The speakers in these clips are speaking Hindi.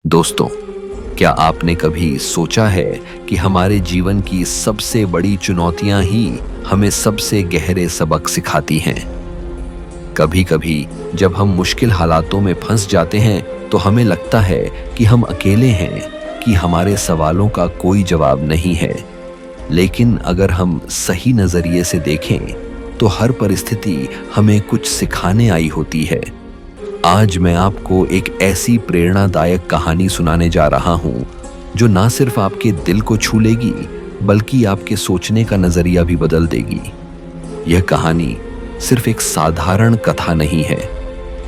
दोस्तों, क्या आपने कभी सोचा है कि हमारे जीवन की सबसे बड़ी चुनौतियां ही हमें सबसे गहरे सबक सिखाती हैं? कभी कभी जब हम मुश्किल हालातों में फंस जाते हैं तो हमें लगता है कि हम अकेले हैं, कि हमारे सवालों का कोई जवाब नहीं है। लेकिन अगर हम सही नजरिए से देखें तो हर परिस्थिति हमें कुछ सिखाने आई होती है। आज मैं आपको एक ऐसी प्रेरणादायक कहानी सुनाने जा रहा हूं जो ना सिर्फ आपके दिल को छू लेगी बल्कि आपके सोचने का नजरिया भी बदल देगी। यह कहानी सिर्फ एक साधारण कथा नहीं है,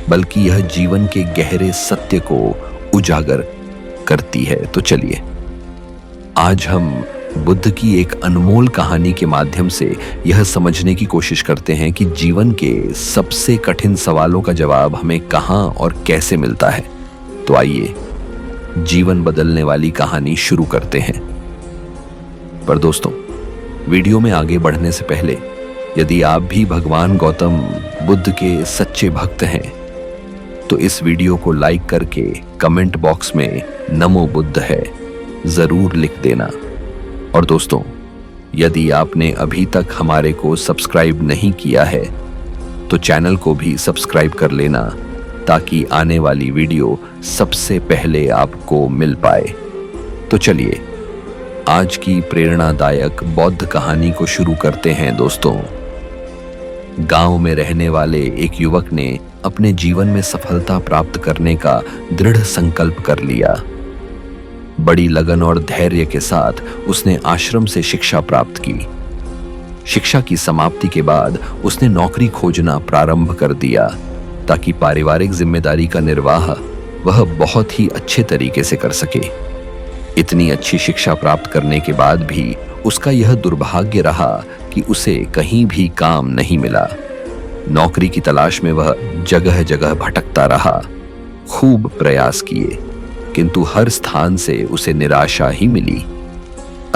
बल्कि यह जीवन के गहरे सत्य को उजागर करती है। तो चलिए, आज हम बुद्ध की एक अनमोल कहानी के माध्यम से यह समझने की कोशिश करते हैं कि जीवन के सबसे कठिन सवालों का जवाब हमें कहां और कैसे मिलता है। तो आइए जीवन बदलने वाली कहानी शुरू करते हैं। पर दोस्तों, वीडियो में आगे बढ़ने से पहले यदि आप भी भगवान गौतम बुद्ध के सच्चे भक्त हैं तो इस वीडियो को लाइक करके कमेंट बॉक्स में नमो बुद्ध है जरूर लिख देना। और दोस्तों, यदि आपने अभी तक हमारे को सब्सक्राइब नहीं किया है तो चैनल को भी सब्सक्राइब कर लेना, ताकि आने वाली वीडियो सबसे पहले आपको मिल पाए। तो चलिए आज की प्रेरणादायक बौद्ध कहानी को शुरू करते हैं। दोस्तों, गांव में रहने वाले एक युवक ने अपने जीवन में सफलता प्राप्त करने का दृढ़ संकल्प कर लिया। बड़ी लगन और धैर्य के साथ उसने आश्रम से शिक्षा प्राप्त की। शिक्षा की समाप्ति के बाद उसने नौकरी खोजना प्रारंभ कर दिया, ताकि पारिवारिक जिम्मेदारी का निर्वाह वह बहुत ही अच्छे तरीके से कर सके। इतनी अच्छी शिक्षा प्राप्त करने के बाद भी उसका यह दुर्भाग्य रहा कि उसे कहीं भी काम नहीं मिला। नौकरी की तलाश में वह जगह जगह भटकता रहा, खूब प्रयास किए, किंतु हर स्थान से उसे निराशा ही मिली।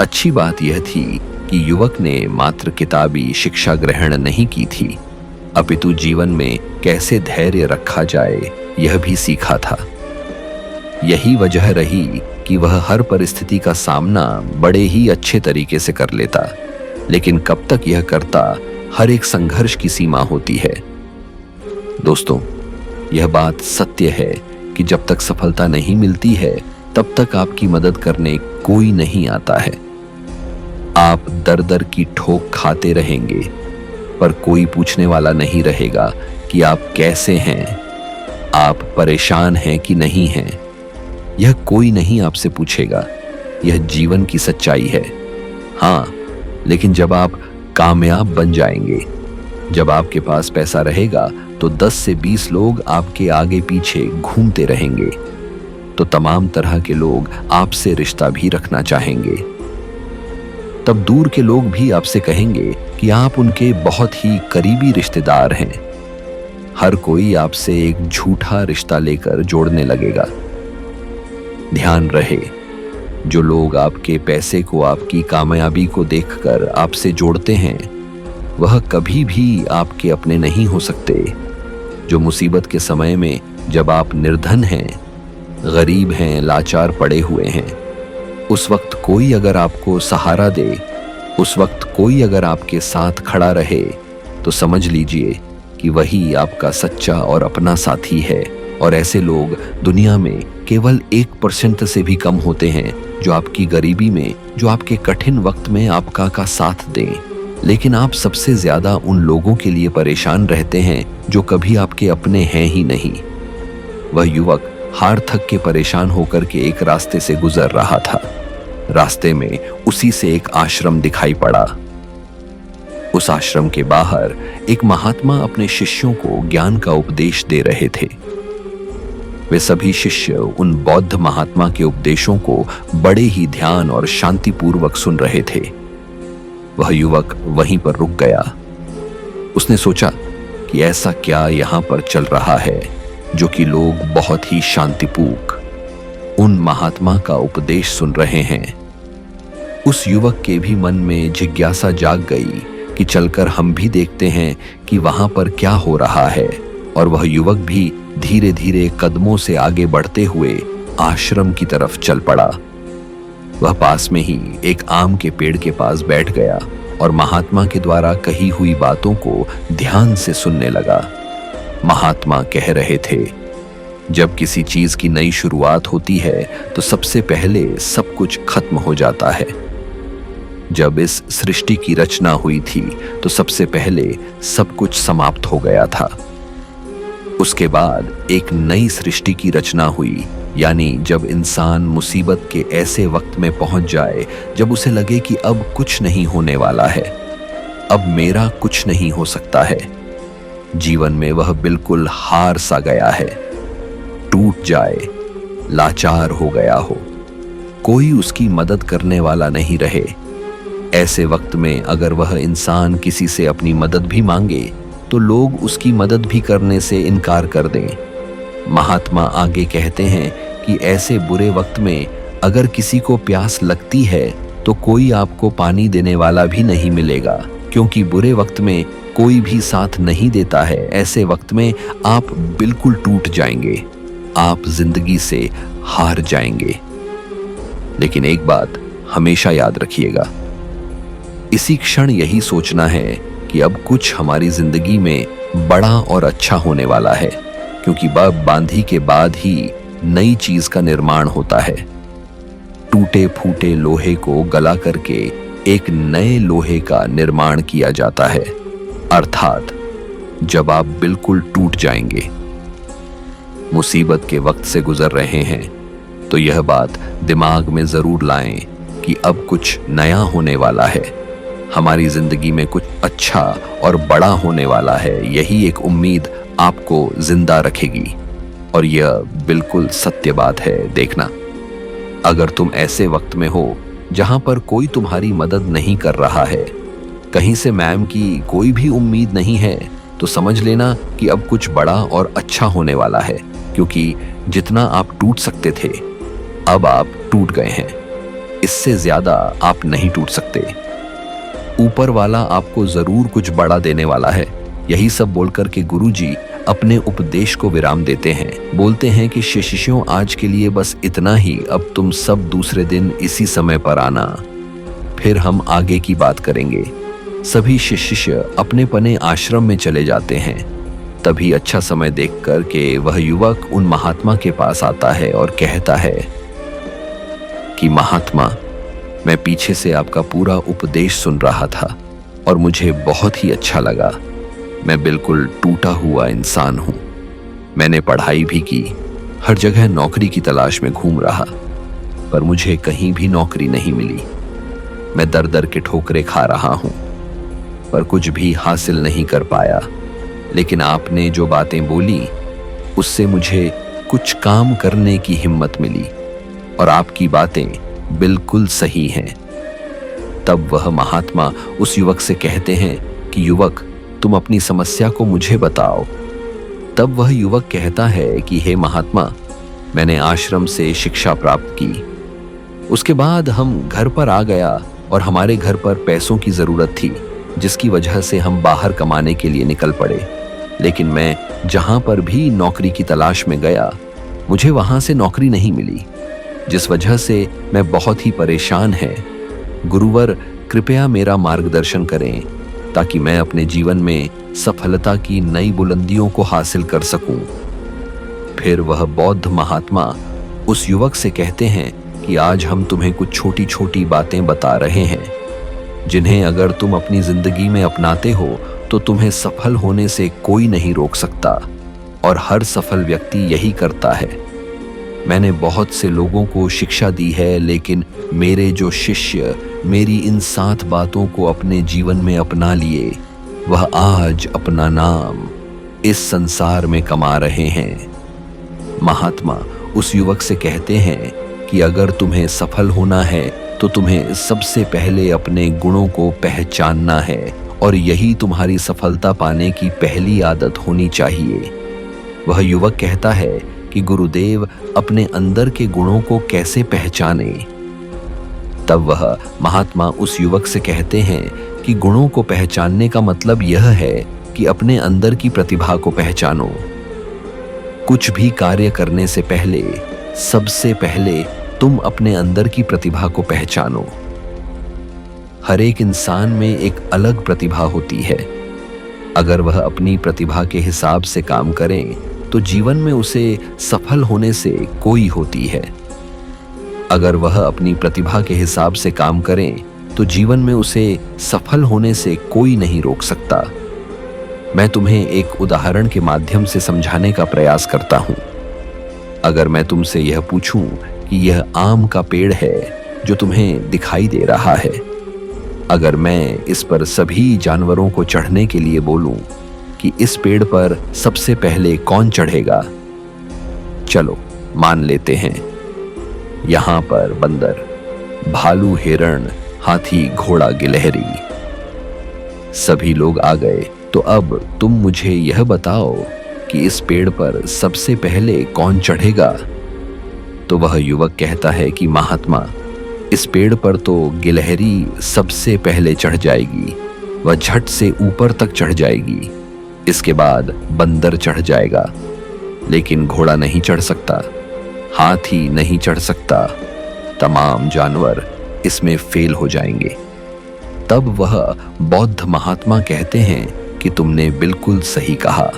अच्छी बात यह थी कि युवक ने मात्र किताबी शिक्षा ग्रहण नहीं की थी, अपितु जीवन में कैसे धैर्य रखा जाए यह भी सीखा था। यही वजह रही कि वह हर परिस्थिति का सामना बड़े ही अच्छे तरीके से कर लेता। लेकिन कब तक यह करता, हर एक संघर्ष की सीमा होती है। दोस्तों, यह बात सत्य है कि जब तक सफलता नहीं मिलती है तब तक आपकी मदद करने कोई नहीं आता है। आप दर दर की ठोक खाते रहेंगे, पर कोई पूछने वाला नहीं रहेगा कि आप कैसे हैं, आप परेशान हैं कि नहीं हैं। यह कोई नहीं आपसे पूछेगा। यह जीवन की सच्चाई है। हाँ, लेकिन जब आप कामयाब बन जाएंगे, जब आपके पास पैसा रहेगा, तो 10 से 20 लोग आपके आगे पीछे घूमते रहेंगे, तो तमाम तरह के लोग आपसे रिश्ता भी रखना चाहेंगे। तब दूर के लोग भी आपसे कहेंगे कि आप उनके बहुत ही करीबी रिश्तेदार हैं। हर कोई आपसे एक झूठा रिश्ता लेकर जोड़ने लगेगा। ध्यान रहे, जो लोग आपके पैसे को, आपकी कामयाबी को देखकर आपसे जोड़ते हैं, वह कभी भी आपके अपने नहीं हो सकते। जो मुसीबत के समय में, जब आप निर्धन हैं, गरीब हैं, लाचार पड़े हुए हैं, उस वक्त कोई अगर आपको सहारा दे, उस वक्त कोई अगर आपके साथ खड़ा रहे, तो समझ लीजिए कि वही आपका सच्चा और अपना साथी है। और ऐसे लोग दुनिया में केवल 1% से भी कम होते हैं जो आपकी गरीबी में, जो आपके कठिन वक्त में आपका का साथ दें। लेकिन आप सबसे ज्यादा उन लोगों के लिए परेशान रहते हैं जो कभी आपके अपने हैं ही नहीं। वह युवक हार थक के परेशान होकर के एक रास्ते से गुजर रहा था। रास्ते में उसी से एक आश्रम दिखाई पड़ा। उस आश्रम के बाहर एक महात्मा अपने शिष्यों को ज्ञान का उपदेश दे रहे थे। वे सभी शिष्य उन बौद्ध महात्मा के उपदेशों को बड़े ही ध्यान और शांतिपूर्वक सुन रहे थे। वह युवक वहीं पर रुक गया। उसने सोचा कि ऐसा क्या यहां पर चल रहा है जो कि लोग बहुत ही शांतिपूर्वक उन महात्मा का उपदेश सुन रहे हैं। उस युवक के भी मन में जिज्ञासा जाग गई कि चलकर हम भी देखते हैं कि वहां पर क्या हो रहा है। और वह युवक भी धीरे धीरे कदमों से आगे बढ़ते हुए आश्रम की तरफ चल पड़ा। वह पास में ही एक आम के पेड़ के पास बैठ गया और महात्मा के द्वारा कही हुई बातों को ध्यान से सुनने लगा। महात्मा कह रहे थे, जब किसी चीज की नई शुरुआत होती है तो सबसे पहले सब कुछ खत्म हो जाता है। जब इस सृष्टि की रचना हुई थी तो सबसे पहले सब कुछ समाप्त हो गया था। उसके बाद एक नई सृष्टि की रचना हुई, यानी जब इंसान मुसीबत के ऐसे वक्त में पहुंच जाए जब उसे लगे कि अब कुछ नहीं होने वाला है, अब मेरा कुछ नहीं हो सकता है। जीवन में वह बिल्कुल हार सा गया है, टूट जाए, लाचार हो गया हो, कोई उसकी मदद करने वाला नहीं रहे। ऐसे वक्त में अगर वह इंसान किसी से अपनी मदद भी मांगे तो लोग उसकी मदद भी करने से इनकार कर दें। महात्मा आगे कहते हैं कि ऐसे बुरे वक्त में अगर किसी को प्यास लगती है तो कोई आपको पानी देने वाला भी नहीं मिलेगा, क्योंकि बुरे वक्त में कोई भी साथ नहीं देता है। ऐसे वक्त में आप बिल्कुल टूट जाएंगे, आप जिंदगी से हार जाएंगे। लेकिन एक बात हमेशा याद रखिएगा, इसी क्षण यही सोचना है कि अब कुछ हमारी जिंदगी में बड़ा और अच्छा होने वाला है, क्योंकि बब बांधी के बाद ही नई चीज का निर्माण होता है। टूटे फूटे लोहे को गला करके एक नए लोहे का निर्माण किया जाता है, अर्थात जब आप बिल्कुल टूट जाएंगे। मुसीबत के वक्त से गुजर रहे हैं तो यह बात दिमाग में जरूर लाएं कि अब कुछ नया होने वाला है, हमारी जिंदगी में कुछ अच्छा और बड़ा होने वाला है। यही एक उम्मीद आपको जिंदा रखेगी और यह बिल्कुल सत्य बात है। देखना, अगर तुम ऐसे वक्त में हो जहां पर कोई तुम्हारी मदद नहीं कर रहा है, कहीं से मैम की कोई भी उम्मीद नहीं है, तो समझ लेना कि अब कुछ बड़ा और अच्छा होने वाला है, क्योंकि जितना आप टूट सकते थे अब आप टूट गए हैं। इससे ज्यादा आप नहीं टूट सकते। ऊपर वाला आपको जरूर कुछ बड़ा देने वाला है। यही सब बोलकर के गुरुजी अपने उपदेश को विराम देते हैं। बोलते हैं कि शिष्यों, आज के लिए बस इतना ही, अब तुम सब दूसरे दिन इसी समय पर आना, फिर हम आगे की बात करेंगे। सभी शिष्य अपने पने आश्रम में चले जाते हैं। तभी अच्छा समय देख कर के वह युवक उन महात्मा के पास आता है और कहता है कि महात्मा, मैं पीछे से आपका पूरा उपदेश सुन रहा था और मुझे बहुत ही अच्छा लगा। मैं बिल्कुल टूटा हुआ इंसान हूं। मैंने पढ़ाई भी की, हर जगह नौकरी की तलाश में घूम रहा, पर मुझे कहीं भी नौकरी नहीं मिली। मैं दर दर के ठोकरे खा रहा हूं, पर कुछ भी हासिल नहीं कर पाया। लेकिन आपने जो बातें बोली उससे मुझे कुछ काम करने की हिम्मत मिली और आपकी बातें बिल्कुल सही हैं। तब वह महात्मा उस युवक से कहते हैं कि युवक, तुम अपनी समस्या को मुझे बताओ। तब वह युवक कहता है कि हे महात्मा, मैंने आश्रम से शिक्षा प्राप्त की, उसके बाद हम घर पर आ गया और हमारे घर पर पैसों की जरूरत थी, जिसकी वजह से हम बाहर कमाने के लिए निकल पड़े। लेकिन मैं जहां पर भी नौकरी की तलाश में गया, मुझे वहां से नौकरी नहीं मिली, जिस वजह से मैं बहुत ही परेशान है। गुरुवर, कृपया मेरा मार्गदर्शन करें ताकि मैं अपने जीवन में सफलता की नई बुलंदियों को हासिल कर सकूं। फिर वह बौद्ध महात्मा उस युवक से कहते हैं कि आज हम तुम्हें कुछ छोटी छोटी बातें बता रहे हैं, जिन्हें अगर तुम अपनी जिंदगी में अपनाते हो तो तुम्हें सफल होने से कोई नहीं रोक सकता, और हर सफल व्यक्ति यही करता है। मैंने बहुत से लोगों को शिक्षा दी है, लेकिन मेरे जो शिष्य मेरी इन 7 बातों को अपने जीवन में अपना लिए, वह आज अपना नाम इस संसार में कमा रहे हैं। महात्मा उस युवक से कहते हैं कि अगर तुम्हें सफल होना है तो तुम्हें सबसे पहले अपने गुणों को पहचानना है, और यही तुम्हारी सफलता पाने की पहली आदत होनी चाहिए। वह युवक कहता है कि गुरुदेव, अपने अंदर के गुणों को कैसे पहचाने? तब वह महात्मा उस युवक से कहते हैं कि गुणों को पहचानने का मतलब यह है कि अपने अंदर की प्रतिभा को पहचानो। कुछ भी कार्य करने से पहले सबसे पहले तुम अपने अंदर की प्रतिभा को पहचानो। हर एक इंसान में एक अलग प्रतिभा होती है। अगर वह अपनी प्रतिभा के हिसाब से काम करें तो जीवन में उसे सफल होने से कोई होती है। अगर वह अपनी प्रतिभा के हिसाब से काम करें तो जीवन में उसे सफल होने से कोई नहीं रोक सकता। मैं तुम्हें एक उदाहरण के माध्यम से समझाने का प्रयास करता हूं। अगर मैं तुमसे यह पूछूं कि यह आम का पेड़ है जो तुम्हें दिखाई दे रहा है, अगर मैं इस पर सभी जानवरों को चढ़ने के लिए बोलूं कि इस पेड़ पर सबसे पहले कौन चढ़ेगा? चलो मान लेते हैं यहां पर बंदर, भालू, हिरण, हाथी, घोड़ा, गिलहरी सभी लोग आ गए। तो अब तुम मुझे यह बताओ कि इस पेड़ पर सबसे पहले कौन चढ़ेगा? तो वह युवक कहता है कि महात्मा, इस पेड़ पर तो गिलहरी सबसे पहले चढ़ जाएगी, वह झट से ऊपर तक चढ़ जाएगी। इसके बाद बंदर चढ़ जाएगा, लेकिन घोड़ा नहीं चढ़ सकता, हाथी नहीं चढ़ सकता, तमाम जानवर इसमें फेल हो जाएंगे। तब वह बौद्ध महात्मा कहते हैं कि तुमने बिल्कुल सही कहा।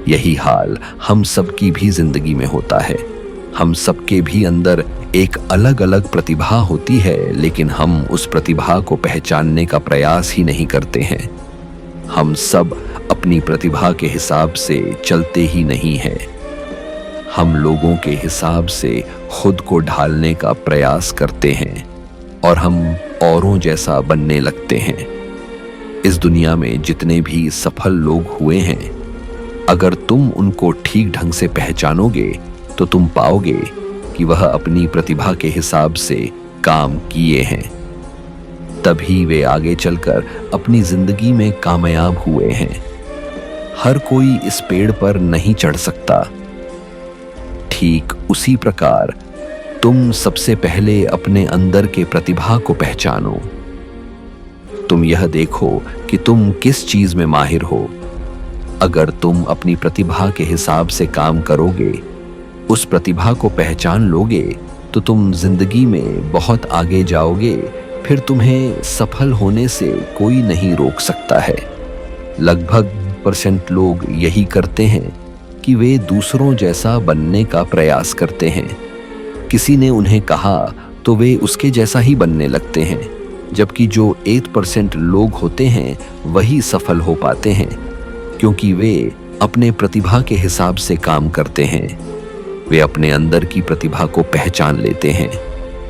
यही हाल हम सबकी भी जिंदगी में होता है। हम सबके भी अंदर एक अलग अलग प्रतिभा होती है, लेकिन हम उस प्रतिभा को पहचानने का प्रयास ही नहीं करते हैं। हम सब अपनी प्रतिभा के हिसाब से चलते ही नहीं हैं। हम लोगों के हिसाब से खुद को ढालने का प्रयास करते हैं और हम औरों जैसा बनने लगते हैं। इस दुनिया में जितने भी सफल लोग हुए हैं, अगर तुम उनको ठीक ढंग से पहचानोगे तो तुम पाओगे कि वह अपनी प्रतिभा के हिसाब से काम किए हैं। तभी वे आगे चलकर अपनी जिंदगी में कामयाब हुए हैं। हर कोई इस पेड़ पर नहीं चढ़ सकता। ठीक उसी प्रकार तुम सबसे पहले अपने अंदर के प्रतिभा को पहचानो। तुम यह देखो कि तुम किस चीज में माहिर हो। अगर तुम अपनी प्रतिभा के हिसाब से काम करोगे, उस प्रतिभा को पहचान लोगे, तो तुम जिंदगी में बहुत आगे जाओगे। फिर तुम्हें सफल होने से कोई नहीं रोक सकता है। लगभग % लोग यही करते हैं कि वे दूसरों जैसा बनने का प्रयास करते हैं। किसी ने उन्हें कहा तो वे उसके जैसा ही बनने लगते हैं, जबकि जो 8% लोग होते हैं वही सफल हो पाते हैं, क्योंकि वे अपने प्रतिभा के हिसाब से काम करते हैं। वे अपने अंदर की प्रतिभा को पहचान लेते हैं,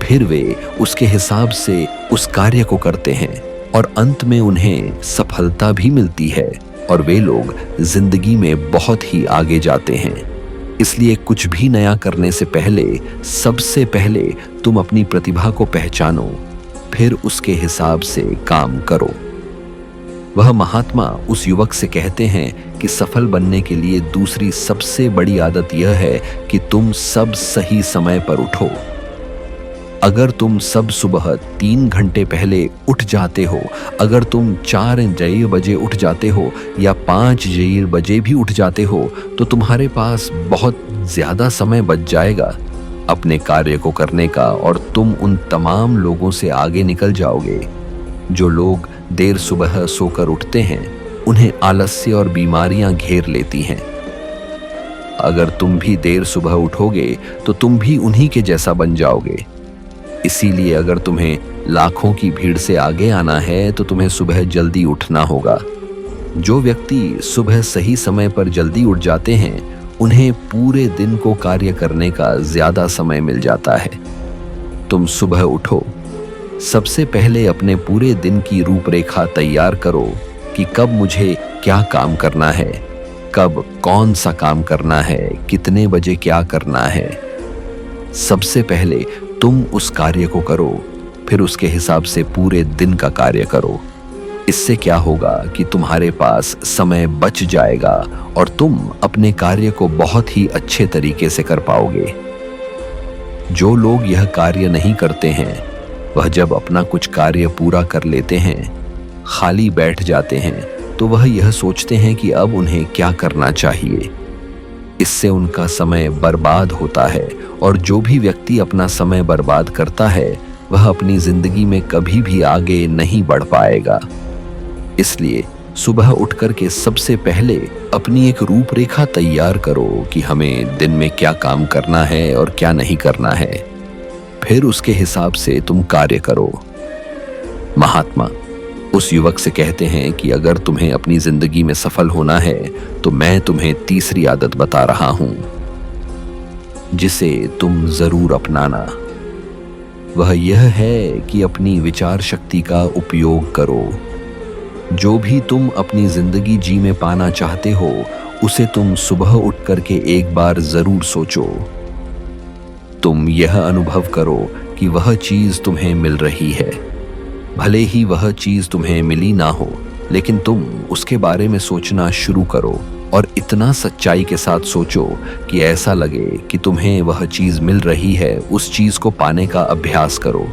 फिर वे उसके हिसाब से उस कार्य को करते हैं और अंत में उन्हें सफलता भी मिलती है और वे लोग जिंदगी में बहुत ही आगे जाते हैं। इसलिए कुछ भी नया करने से पहले सबसे पहले तुम अपनी प्रतिभा को पहचानो, फिर उसके हिसाब से काम करो। वह महात्मा उस युवक से कहते हैं कि सफल बनने के लिए दूसरी सबसे बड़ी आदत यह है कि तुम सब सही समय पर उठो। अगर तुम सब सुबह 3 घंटे पहले उठ जाते हो, अगर तुम 4 बजे उठ जाते हो या 5 बजे भी उठ जाते हो, तो तुम्हारे पास बहुत ज्यादा समय बच जाएगा अपने कार्य को करने का और तुम उन तमाम लोगों से आगे निकल जाओगे। जो लोग देर सुबह सोकर उठते हैं, उन्हें आलस्य और बीमारियां घेर लेती हैं। अगर तुम भी देर सुबह उठोगे तो तुम भी उन्हीं के जैसा बन जाओगे। इसीलिए अगर तुम्हें लाखों की भीड़ से आगे आना है तो तुम्हें सुबह जल्दी उठना होगा। जो व्यक्ति सुबह सही समय पर जल्दी उठ जाते हैं, उन्हें पूरे दिन को कार्य करने का ज्यादा समय मिल जाता है। तुम सुबह उठो, सबसे पहले अपने पूरे दिन की रूपरेखा तैयार करो कि कब मुझे क्या काम करना है, कब कौन सा काम करना है, कितने बजे क्या करना है। सबसे पहले तुम उस कार्य को करो, फिर उसके हिसाब से पूरे दिन का कार्य करो। इससे क्या होगा कि तुम्हारे पास समय बच जाएगा और तुम अपने कार्य को बहुत ही अच्छे तरीके से कर पाओगे। जो लोग यह कार्य नहीं करते हैं, वह जब अपना कुछ कार्य पूरा कर लेते हैं, खाली बैठ जाते हैं, तो वह यह सोचते हैं कि अब उन्हें क्या करना चाहिए। इससे उनका समय बर्बाद होता है और जो भी व्यक्ति अपना समय बर्बाद करता है वह अपनी जिंदगी में कभी भी आगे नहीं बढ़ पाएगा। इसलिए सुबह उठकर के सबसे पहले अपनी एक रूपरेखा तैयार करो कि हमें दिन में क्या काम करना है और क्या नहीं करना है। फिर उसके हिसाब से तुम कार्य करो। महात्मा उस युवक से कहते हैं कि अगर तुम्हें अपनी जिंदगी में सफल होना है तो मैं तुम्हें तीसरी आदत बता रहा हूं जिसे तुम जरूर अपनाना। वह यह है कि अपनी विचार शक्ति का उपयोग करो। जो भी तुम अपनी जिंदगी जी में पाना चाहते हो उसे तुम सुबह उठ करके एक बार जरूर सोचो। तुम यह अनुभव करो कि वह चीज तुम्हें मिल रही है। भले ही वह चीज तुम्हें मिली ना हो, लेकिन तुम उसके बारे में सोचना शुरू करो और इतना सच्चाई के साथ सोचो कि ऐसा लगे कि तुम्हें वह चीज मिल रही है। उस चीज को पाने का अभ्यास करो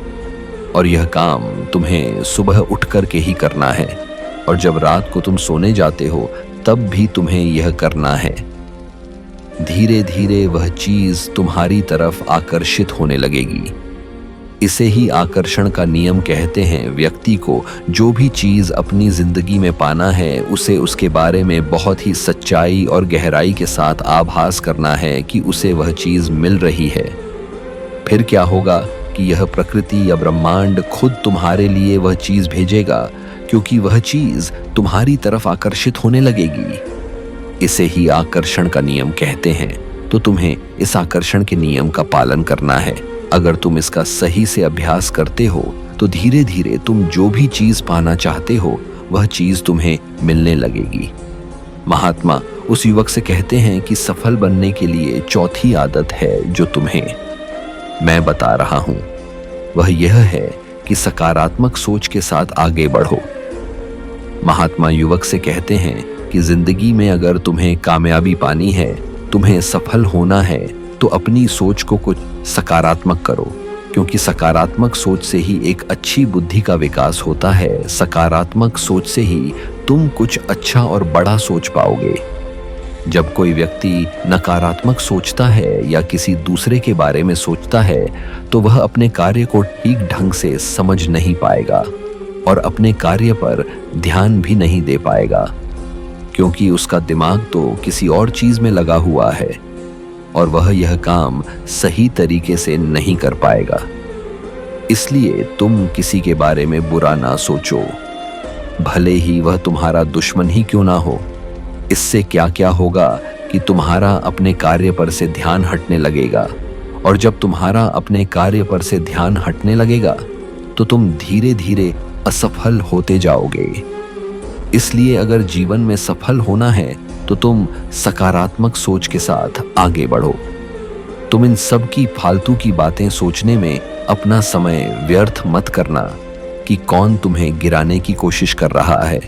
और यह काम तुम्हें सुबह उठ करके ही करना है और जब रात को तुम सोने जाते हो तब भी तुम्हें यह करना है। धीरे धीरे वह चीज तुम्हारी तरफ आकर्षित होने लगेगी। इसे ही आकर्षण का नियम कहते हैं। व्यक्ति को जो भी चीज अपनी जिंदगी में पाना है उसे उसके बारे में बहुत ही सच्चाई और गहराई के साथ आभास करना है कि उसे वह चीज मिल रही है। फिर क्या होगा कि यह प्रकृति या ब्रह्मांड खुद तुम्हारे लिए वह चीज भेजेगा, क्योंकि वह चीज तुम्हारी तरफ आकर्षित होने लगेगी। इसे ही आकर्षण का नियम कहते हैं। तो तुम्हें इस आकर्षण के नियम का पालन करना है। अगर तुम इसका सही से अभ्यास करते हो तो धीरे धीरे तुम जो भी चीज पाना चाहते हो वह चीज तुम्हें मिलने लगेगी। महात्मा उस युवक से कहते हैं कि सफल बनने के लिए चौथी आदत है जो तुम्हें मैं बता रहा हूं। वह यह है कि सकारात्मक सोच के साथ आगे बढ़ो। महात्मा युवक से कहते हैं कि जिंदगी में अगर तुम्हें कामयाबी पानी है, तुम्हें सफल होना है, तो अपनी सोच को कुछ सकारात्मक करो, क्योंकि सकारात्मक सोच से ही एक अच्छी बुद्धि का विकास होता है। सकारात्मक सोच से ही तुम कुछ अच्छा और बड़ा सोच पाओगे। जब कोई व्यक्ति नकारात्मक सोचता है या किसी दूसरे के बारे में सोचता है तो वह अपने कार्य को ठीक ढंग से समझ नहीं पाएगा और अपने कार्य पर ध्यान भी नहीं दे पाएगा, क्योंकि उसका दिमाग तो किसी और चीज में लगा हुआ है और वह यह काम सही तरीके से नहीं कर पाएगा। इसलिए तुम किसी के बारे में बुरा ना सोचो, भले ही वह तुम्हारा दुश्मन ही क्यों ना हो। इससे क्या क्या होगा कि तुम्हारा अपने कार्य पर से ध्यान हटने लगेगा, और जब तुम्हारा अपने कार्य पर से ध्यान हटने लगेगा तो तुम धीरे धीरे असफल होते जाओगे। इसलिए अगर जीवन में सफल होना है तो तुम सकारात्मक सोच के साथ आगे बढ़ो। तुम इन सब की फालतू की बातें सोचने में अपना समय व्यर्थ मत करना कि कौन तुम्हें गिराने की कोशिश कर रहा है,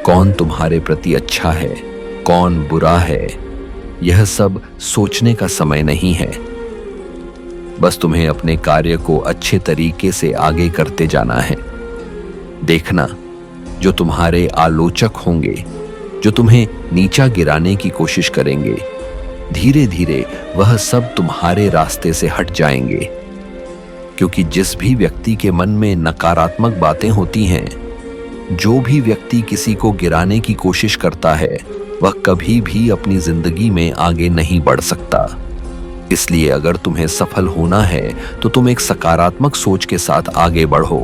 कौन तुम्हारे प्रति अच्छा है, कौन बुरा है। यह सब सोचने का समय नहीं है। बस तुम्हें अपने कार्य को अच्छे तरीके से आगे करते जाना है। देखना, जो तुम्हारे आलोचक होंगे, जो तुम्हें नीचा गिराने की कोशिश करेंगे, धीरे धीरे वह सब तुम्हारे रास्ते से हट जाएंगे, क्योंकि जिस भी व्यक्ति के मन में नकारात्मक बातें होती हैं, जो भी व्यक्ति किसी को गिराने की कोशिश करता है, वह कभी भी अपनी जिंदगी में आगे नहीं बढ़ सकता। इसलिए अगर तुम्हें सफल होना है तो तुम एक सकारात्मक सोच के साथ आगे बढ़ो,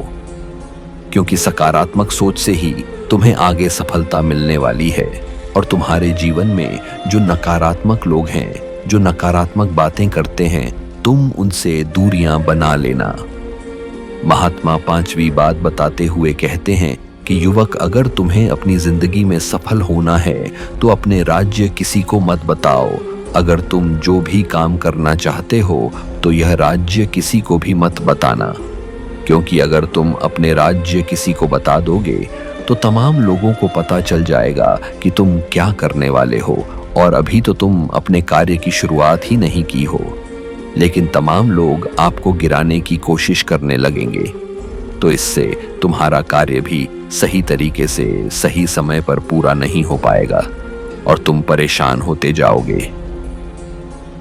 क्योंकि सकारात्मक सोच से ही तुम्हें आगे सफलता मिलने वाली है। और तुम्हारे जीवन में जो नकारात्मक लोग हैं, जो नकारात्मक बातें करते हैं, तुम उनसे दूरियां बना लेना। महात्मा पांचवी बात बताते हुए कहते हैं कि युवक, अगर तुम्हें अपनी जिंदगी में सफल होना है तो अपने राज्य किसी को मत बताओ। अगर तुम जो भी काम करना चाहते हो तो यह राज्य किसी को भी मत बताना, क्योंकि अगर तुम अपने राज्य किसी को बता दोगे तो तमाम लोगों को पता चल जाएगा कि तुम क्या करने वाले हो, और अभी तो तुम अपने कार्य की शुरुआत ही नहीं की हो, लेकिन तमाम लोग आपको गिराने की कोशिश करने लगेंगे। तो इससे तुम्हारा कार्य भी सही तरीके से सही समय पर पूरा नहीं हो पाएगा और तुम परेशान होते जाओगे।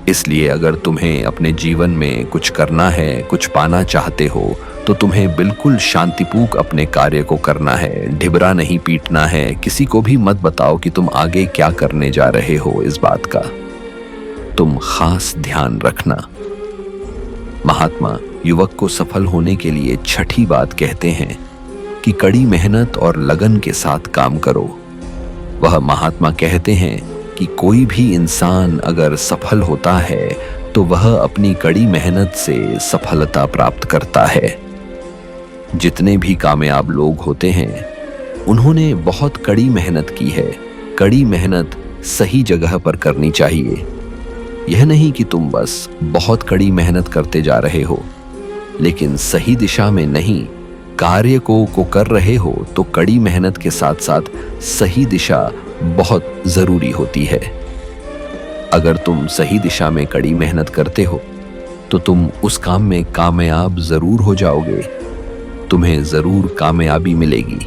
इसलिए अगर तुम्हें अपने जीवन में कुछ करना है, कुछ पाना चाहते हो, तो तुम्हें बिल्कुल शांतिपूर्वक अपने कार्य को करना है, ढिबरा नहीं पीटना है। किसी को भी मत बताओ कि तुम आगे क्या करने जा रहे हो। इस बात का तुम खास ध्यान रखना। महात्मा युवक को सफल होने के लिए छठी बात कहते हैं कि कड़ी मेहनत और लगन के साथ काम करो। वह महात्मा कहते हैं कि कोई भी इंसान अगर सफल होता है तो वह अपनी कड़ी मेहनत से सफलता प्राप्त करता है। जितने भी कामयाब लोग होते हैं उन्होंने बहुत कड़ी मेहनत की है। कड़ी मेहनत सही जगह पर करनी चाहिए। यह नहीं कि तुम बस बहुत कड़ी मेहनत करते जा रहे हो लेकिन सही दिशा में नहीं, कार्य को कर रहे हो, तो कड़ी मेहनत के साथ साथ सही दिशा बहुत जरूरी होती है। अगर तुम सही दिशा में कड़ी मेहनत करते हो तो तुम उस काम में कामयाब जरूर हो जाओगे, तुम्हें जरूर कामयाबी मिलेगी।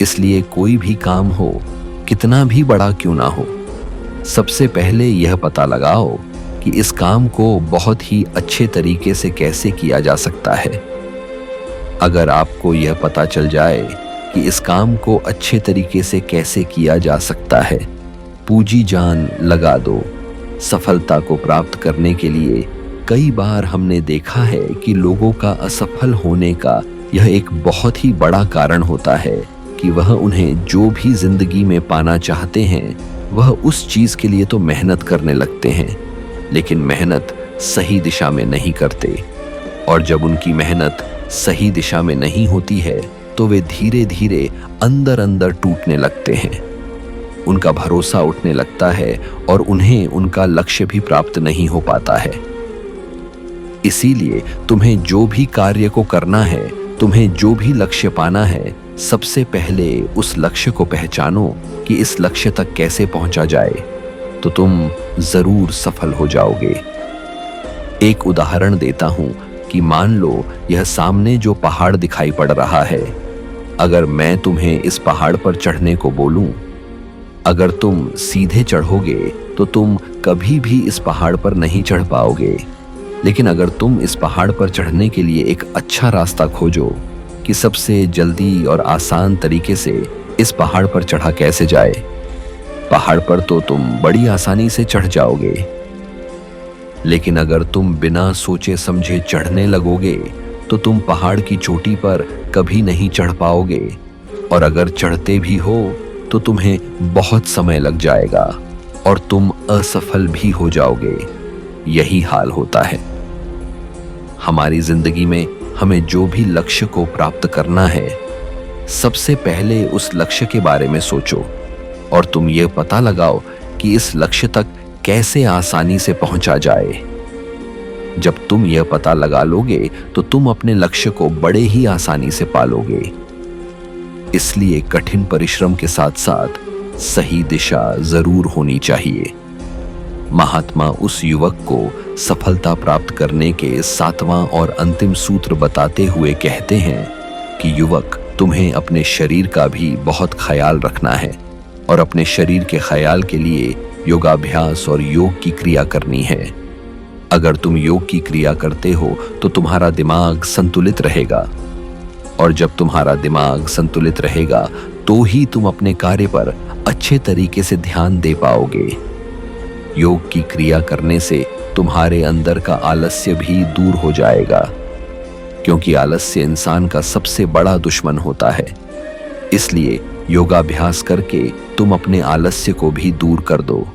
इसलिए कोई भी काम हो, कितना भी बड़ा क्यों ना हो, सबसे पहले यह पता लगाओ कि इस काम को बहुत ही अच्छे तरीके से कैसे किया जा सकता है। अगर आपको यह पता चल जाए कि इस काम को अच्छे तरीके से कैसे किया जा सकता है, पूजी जान लगा दो। सफलता को प्राप्त करने के लिए कई बार हमने देखा है कि लोगों का असफल होने का यह एक बहुत ही बड़ा कारण होता है कि वह उन्हें जो भी जिंदगी में पाना चाहते हैं वह उस चीज के लिए तो मेहनत करने लगते हैं लेकिन मेहनत सही दिशा में नहीं करते। और जब उनकी मेहनत सही दिशा में नहीं होती है तो वे धीरे धीरे अंदर अंदर टूटने लगते हैं, उनका भरोसा उठने लगता है और उन्हें उनका लक्ष्य भी प्राप्त नहीं हो पाता है। इसीलिए तुम्हें जो भी कार्य को करना है, तुम्हें जो भी लक्ष्य पाना है, सबसे पहले उस लक्ष्य को पहचानो कि इस लक्ष्य तक कैसे पहुंचा जाए, तो तुम जरूर सफल हो जाओगे। एक उदाहरण देता हूं कि मान लो यह सामने जो पहाड़ दिखाई पड़ रहा है, अगर मैं तुम्हें इस पहाड़ पर चढ़ने को बोलूं, अगर तुम सीधे चढ़ोगे तो तुम कभी भी इस पहाड़ पर नहीं चढ़ पाओगे। लेकिन अगर तुम इस पहाड़ पर चढ़ने के लिए एक अच्छा रास्ता खोजो कि सबसे जल्दी और आसान तरीके से इस पहाड़ पर चढ़ा कैसे जाए, पहाड़ पर तो तुम बड़ी आसानी से चढ़ जाओगे। लेकिन अगर तुम बिना सोचे समझे चढ़ने लगोगे तो तुम पहाड़ की चोटी पर कभी नहीं चढ़ पाओगे, और अगर चढ़ते भी हो तो तुम्हें बहुत समय लग जाएगा और तुम असफल भी हो जाओगे। यही हाल होता है। हमारी जिंदगी में हमें जो भी लक्ष्य को प्राप्त करना है, सबसे पहले उस लक्ष्य के बारे में सोचो और तुम ये पता लगाओ कि इस लक्ष्य तक कैसे आसानी से पहुंचा जाए। जब तुम यह पता लगा लोगे तो तुम अपने लक्ष्य को बड़े ही आसानी से पालोगे। इसलिए कठिन परिश्रम के साथ साथ सही दिशा जरूर होनी चाहिए। महात्मा उस युवक को सफलता प्राप्त करने के 7वां और अंतिम सूत्र बताते हुए कहते हैं कि युवक, तुम्हें अपने शरीर का भी बहुत ख्याल रखना है और अपने शरीर के ख्याल के लिए योगाभ्यास और योग की क्रिया करनी है। अगर तुम योग की क्रिया करते हो तो तुम्हारा दिमाग संतुलित रहेगा, और जब तुम्हारा दिमाग संतुलित रहेगा तो ही तुम अपने कार्य पर अच्छे तरीके से ध्यान दे पाओगे। योग की क्रिया करने से तुम्हारे अंदर का आलस्य भी दूर हो जाएगा, क्योंकि आलस्य इंसान का सबसे बड़ा दुश्मन होता है। इसलिए योगाभ्यास करके तुम अपने आलस्य को भी दूर कर दो।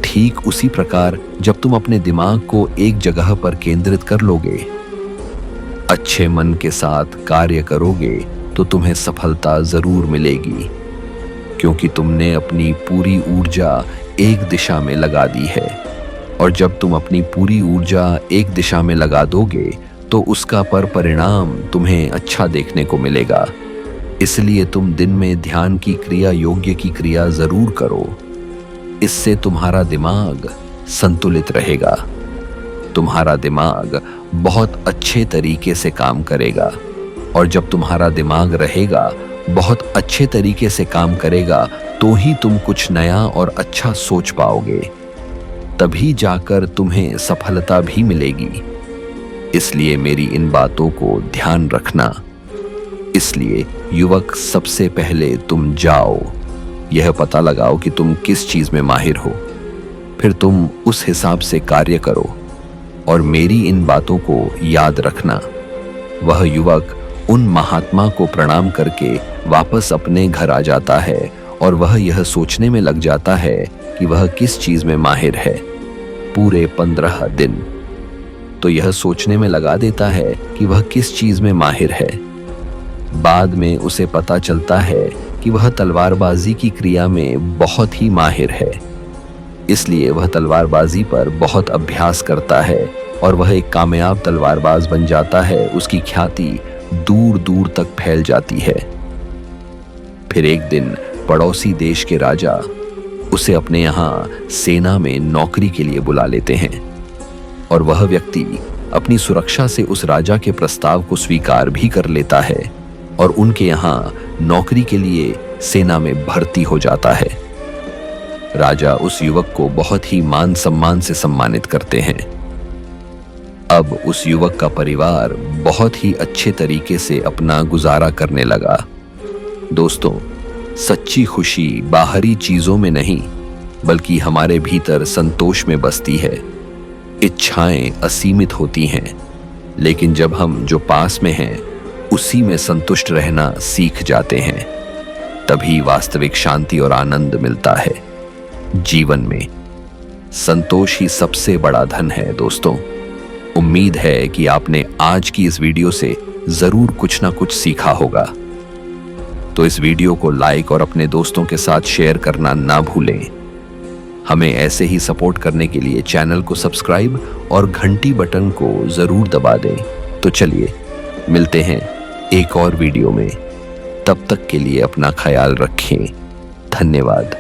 ठीक उसी प्रकार जब तुम अपने दिमाग को एक जगह पर केंद्रित कर लोगे, अच्छे मन के साथ कार्य करोगे, तो तुम्हें सफलता जरूर मिलेगी, क्योंकि तुमने अपनी पूरी ऊर्जा एक दिशा में लगा दी है। और जब तुम अपनी पूरी ऊर्जा एक दिशा में लगा दोगे तो उसका परिणाम तुम्हें अच्छा देखने को मिलेगा। इसलिए तुम दिन में ध्यान की क्रिया, योग्य की क्रिया जरूर करो। इससे तुम्हारा दिमाग संतुलित रहेगा, तुम्हारा दिमाग बहुत अच्छे तरीके से काम करेगा, और जब तुम्हारा दिमाग रहेगा, बहुत अच्छे तरीके से काम करेगा, तो ही तुम कुछ नया और अच्छा सोच पाओगे। तभी जाकर तुम्हें सफलता भी मिलेगी। इसलिए मेरी इन बातों को ध्यान रखना। इसलिए युवक, सबसे पहले तुम जाओ, यह पता लगाओ कि तुम किस चीज में माहिर हो, फिर तुम उस हिसाब से कार्य करो और मेरी इन बातों को याद रखना। वह युवक उन महात्मा को प्रणाम करके वापस अपने घर आ जाता है और वह यह सोचने में लग जाता है कि वह किस चीज में माहिर है। पूरे 15 दिन तो यह सोचने में लगा देता है कि वह किस चीज में माहिर है। बाद में उसे पता चलता है कि वह तलवारबाजी की क्रिया में बहुत ही माहिर है। इसलिए वह तलवारबाजी पर बहुत अभ्यास करता है और वह एक कामयाब तलवारबाज बन जाता है। उसकी ख्याति दूर दूर तक फैल जाती है। फिर एक दिन पड़ोसी देश के राजा उसे अपने यहाँ सेना में नौकरी के लिए बुला लेते हैं और वह व्यक्ति अपनी सुरक्षा से उस राजा के प्रस्ताव को स्वीकार भी कर लेता है और उनके यहाँ नौकरी के लिए सेना में भर्ती हो जाता है। राजा उस युवक को बहुत ही मान सम्मान से सम्मानित करते हैं। अब उस युवक का परिवार बहुत ही अच्छे तरीके से अपना गुजारा करने लगा। दोस्तों, सच्ची खुशी बाहरी चीजों में नहीं बल्कि हमारे भीतर संतोष में बसती है। इच्छाएं असीमित होती हैं, लेकिन जब हम जो पास में हैं उसी में संतुष्ट रहना सीख जाते हैं, तभी वास्तविक शांति और आनंद मिलता है। जीवन में संतोष ही सबसे बड़ा धन है। दोस्तों, उम्मीद है कि आपने आज की इस वीडियो से जरूर कुछ ना कुछ सीखा होगा। तो इस वीडियो को लाइक और अपने दोस्तों के साथ शेयर करना ना भूलें। हमें ऐसे ही सपोर्ट करने के लिए चैनल को सब्सक्राइब और घंटी बटन को जरूर दबा दें। तो चलिए मिलते हैं एक और वीडियो में। तब तक के लिए अपना ख्याल रखें। धन्यवाद।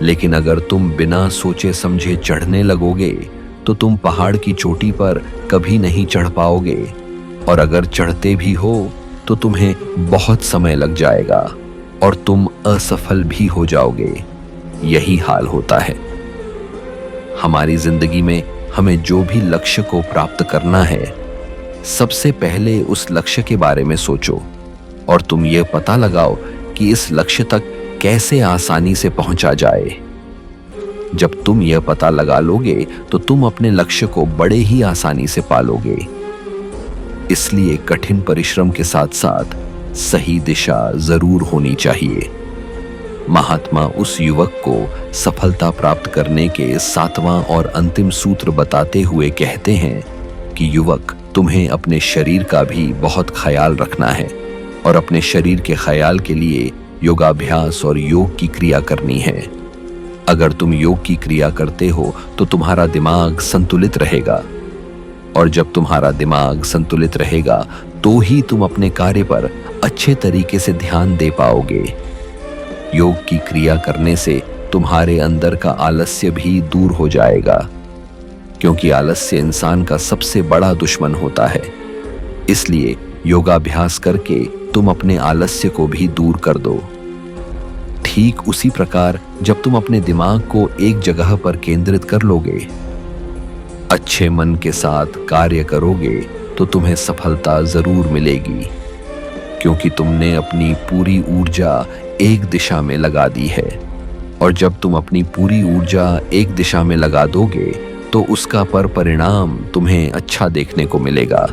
लेकिन अगर तुम बिना सोचे समझे चढ़ने लगोगे तो तुम पहाड़ की चोटी पर कभी नहीं चढ़ पाओगे, और अगर चढ़ते भी हो तो तुम्हें बहुत समय लग जाएगा और तुम असफल भी हो जाओगे। यही हाल होता है। हमारी जिंदगी में हमें जो भी लक्ष्य को प्राप्त करना है, सबसे पहले उस लक्ष्य के बारे में सोचो और तुम ये पता लगाओ कि इस लक्ष्य तक कैसे आसानी से पहुंचा जाए। जब तुम यह पता लगा लोगे तो तुम अपने लक्ष्य को बड़े ही आसानी से पालोगे। इसलिए कठिन परिश्रम के साथ साथ सही दिशा जरूर होनी चाहिए। महात्मा उस युवक को सफलता प्राप्त करने के 7वां और अंतिम सूत्र बताते हुए कहते हैं कि युवक, तुम्हें अपने शरीर का भी बहुत ख्याल रखना है और अपने शरीर के ख्याल के लिए योगाभ्यास और योग की क्रिया करनी है। अगर तुम योग की क्रिया करते हो तो तुम्हारा दिमाग संतुलित रहेगा, और जब तुम्हारा दिमाग संतुलित रहेगा तो ही तुम अपने कार्य पर अच्छे तरीके से ध्यान दे पाओगे। योग की क्रिया करने से तुम्हारे अंदर का आलस्य भी दूर हो जाएगा, क्योंकि आलस्य इंसान का सबसे बड़ा दुश्मन होता है। इसलिए योगाभ्यास करके तुम अपने आलस्य को भी दूर कर दो। ठीक उसी प्रकार जब तुम अपने दिमाग को एक जगह पर केंद्रित कर लोगे, अच्छे मन के साथ कार्य करोगे, तो तुम्हें सफलता जरूर मिलेगी, क्योंकि तुमने अपनी पूरी ऊर्जा एक दिशा में लगा दी है। और जब तुम अपनी पूरी ऊर्जा एक दिशा में लगा दोगे तो उसका परिणाम तुम्हें अच्छा देखने को मिलेगा।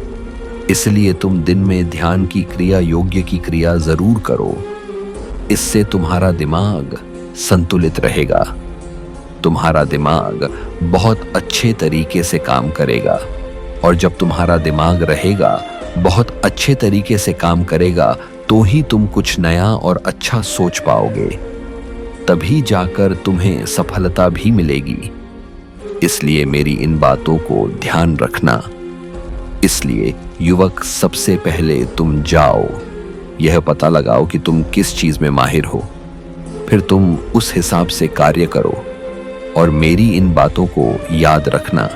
इसलिए तुम दिन में ध्यान की क्रिया, योग्य की क्रिया जरूर करो। इससे तुम्हारा दिमाग संतुलित रहेगा, तुम्हारा दिमाग बहुत अच्छे तरीके से काम करेगा, और जब तुम्हारा दिमाग रहेगा, बहुत अच्छे तरीके से काम करेगा, तो ही तुम कुछ नया और अच्छा सोच पाओगे। तभी जाकर तुम्हें सफलता भी मिलेगी। इसलिए मेरी इन बातों को ध्यान रखना। इसलिए युवक, सबसे पहले तुम जाओ, यह पता लगाओ कि तुम किस चीज में माहिर हो, फिर तुम उस हिसाब से कार्य करो और मेरी इन बातों को याद रखना।